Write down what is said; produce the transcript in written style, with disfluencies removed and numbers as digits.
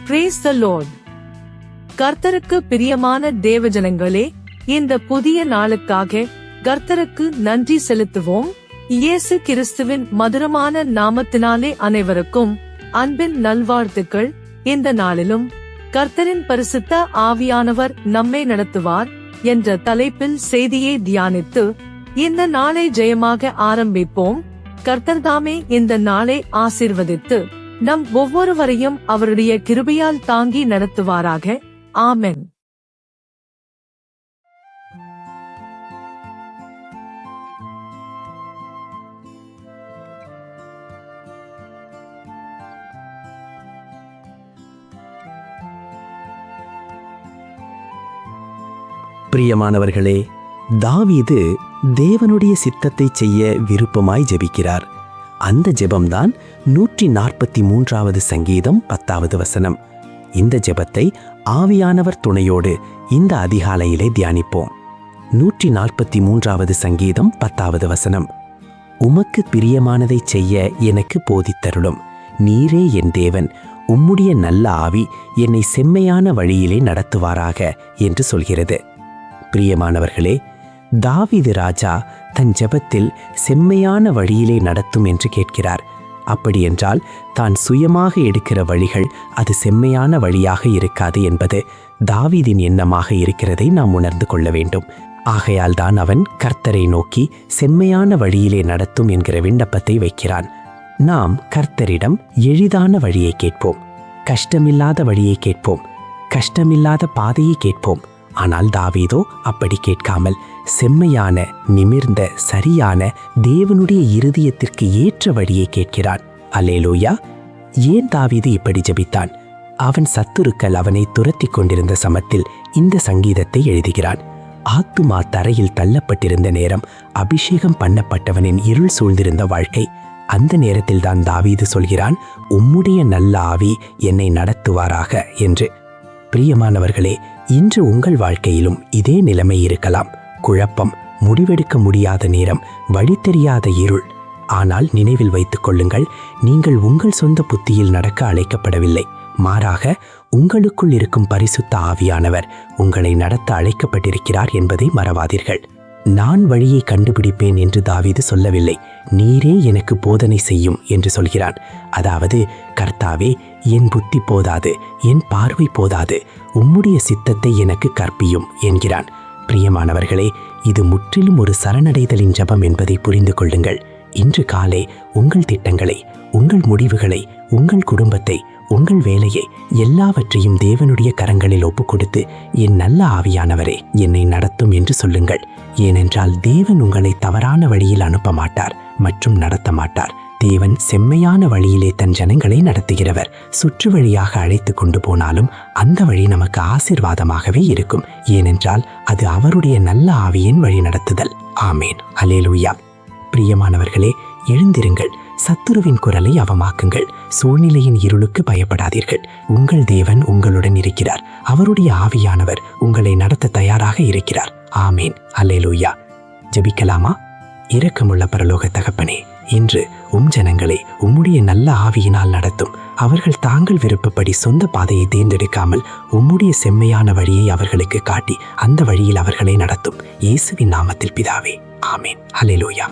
Praise the Lord. கர்த்தருக்கு பிரியமான தேவஜனங்களே, இந்த புதிய நாளுக்காக கர்த்தருக்கு நன்றி செலுத்துவோம். இயேசு கிறிஸ்துவின் மதுரமான நாமத்தினாலே அனைவருக்கும் அன்பின் நல்வாழ்த்துக்கள். இந்த நாளிலும் கர்த்தரின் பரிசுத்த ஆவியானவர் நம்மை நடத்துவார் என்ற தலைப்பில் செய்தியை தியானித்து இந்த நாளை ஜெயமாக ஆரம்பிப்போம். கர்த்தர்தாமே இந்த நாளை ஆசீர்வதித்து நம் ஒவ்வொருவரையும் அவருடைய கிருபையால் தாங்கி நடத்துவாராக. ஆமென். பிரியமானவர்களே, தாவீது தேவனுடைய சித்தத்தை செய்ய விருப்பமாய் ஜெபிக்கிறார். அந்த ஜெபம்தான் 143வது சங்கீதம் 10வது வசனம். இந்த ஜெபத்தை ஆவியானவர் துணையோடு இந்த அதிகாலையிலே தியானிப்போம். 143வது சங்கீதம் 10வது வசனம். உமக்கு பிரியமானதை செய்ய எனக்கு போதித்தருளும். நீரே என் தேவன், உம்முடைய நல்ல ஆவி என்னை செம்மையான வழியிலே நடத்துவாராக என்று சொல்கிறது. பிரியமானவர்களே, தாவீது ராஜா தன் ஜெபத்தில் செம்மையான வழியிலே நடத்தும் என்று கேட்கிறார். அப்படியென்றால் தான் சுயமாக எடுக்கிற வழிகள் அது செம்மையான வழியாக இருக்காது என்பது தாவீதின் எண்ணமாக இருக்கிறதை நாம் உணர்ந்து கொள்ள வேண்டும். ஆகையால் தான் அவன் கர்த்தரை நோக்கி செம்மையான வழியிலே நடத்தும் என்கிற விண்ணப்பத்தை வைக்கிறான். நாம் கர்த்தரிடம் எளிதான வழியை கேட்போம், கஷ்டமில்லாத வழியை கேட்போம், கஷ்டமில்லாத பாதையை கேட்போம். ஆனால் தாவீதோ அப்படி கேட்காமல் செம்மையான, நிமிர்ந்த, சரியான, தேவனுடைய இருதயத்திற்கு ஏற்ற வழியை கேட்கிறான். அல்லேலூயா! ஏன் தாவீது இப்படி ஜெபித்தான்? அவன் சத்துருக்கள் அவனை துரத்தி கொண்டிருந்த சமத்தில் இந்த சங்கீதத்தை எழுதுகிறான். ஆத்துமா தரையில் தள்ளப்பட்டிருந்த நேரம், அபிஷேகம் பண்ணப்பட்டவனின் இருள் சூழ்ந்திருந்த வாழ்க்கை. அந்த நேரத்தில் தான் தாவீது சொல்கிறான், உம்முடைய நல்ல ஆவி என்னை நடத்துவாராக என்று. பிரியமானவர்களே, இன்று உங்கள் வாழ்க்கையிலும் இதே நிலைமை இருக்கலாம். குழப்பம், முடிவெடுக்க முடியாத நேரம், வழி தெரியாத இருள். ஆனால் நினைவில் வைத்துக் கொள்ளுங்கள், நீங்கள் உங்கள் சொந்த புத்தியில் நடக்க அழைக்கப்படவில்லை. மாறாக உங்களுக்குள் இருக்கும் பரிசுத்த ஆவியானவர் உங்களை நடத்த அழைக்கப்பட்டிருக்கிறார் என்பதை மறவாதீர்கள். நான் வழியை கண்டுபிடிப்பேன் என்று தாவீது சொல்லவில்லை, நீரே எனக்கு போதனை செய்யும் என்று சொல்கிறான். அதாவது, கர்த்தாவே, என் புத்தி போதாது, என் பார்வை போதாது, உம்முடைய சித்தத்தை எனக்கு கற்பியும் என்கிறான். பிரியமானவர்களே, இது முற்றிலும் ஒரு சரணடைதலின் ஜெபம் என்பதை புரிந்து கொள்ளுங்கள். இன்று காலை உங்கள் திட்டங்களை, உங்கள் முடிவுகளை, உங்கள் குடும்பத்தை, உங்கள் வேலையை எல்லாவற்றையும் தேவனுடைய கரங்களில் ஒப்பு கொடுத்து, என் நல்ல ஆவியானவரே என்னை நடத்தும் என்று சொல்லுங்கள். ஏனென்றால் தேவன் உங்களை தவறான வழியில் அனுப்ப மாட்டார் மற்றும் நடத்த மாட்டார். தேவன் செம்மையான வழியிலே தன் ஜனங்களை நடத்துகிறவர். சுற்று வழியாக அழைத்து கொண்டு போனாலும் அந்த வழி நமக்கு ஆசீர்வாதமாகவே இருக்கும். ஏனென்றால் அது அவருடைய நல்ல ஆவியின் வழி நடத்துதல். ஆமேன். அல்லேலூயா! பிரியமானவர்களே, எழுந்திருங்கள், சத்துருவின் குரலை அவமாக்குங்கள். சூழ்நிலையின் இருளுக்கு பயப்படாதீர்கள். உங்கள் தேவன் உங்களுடன் இருக்கிறார். அவருடைய ஆவியானவர் உங்களை நடத்த தயாராக இருக்கிறார். ஆமேன். அல்லேலூயா! ஜெபிக்கலாமா? இரக்கமுள்ள பரலோக தகப்பனே, இன்று ஜனங்களை உம்முடைய நல்ல ஆவியினால் நடத்தும். அவர்கள் தாங்கள் விருப்பப்படி சொந்த பாதையை தேர்ந்தெடுக்காமல் உம்முடைய செம்மையான வழியை அவர்களுக்கு காட்டி அந்த வழியில் அவர்களை நடத்தும். இயேசுவின் நாமத்தில் பிதாவே, ஆமேன். அல்லேலூயா!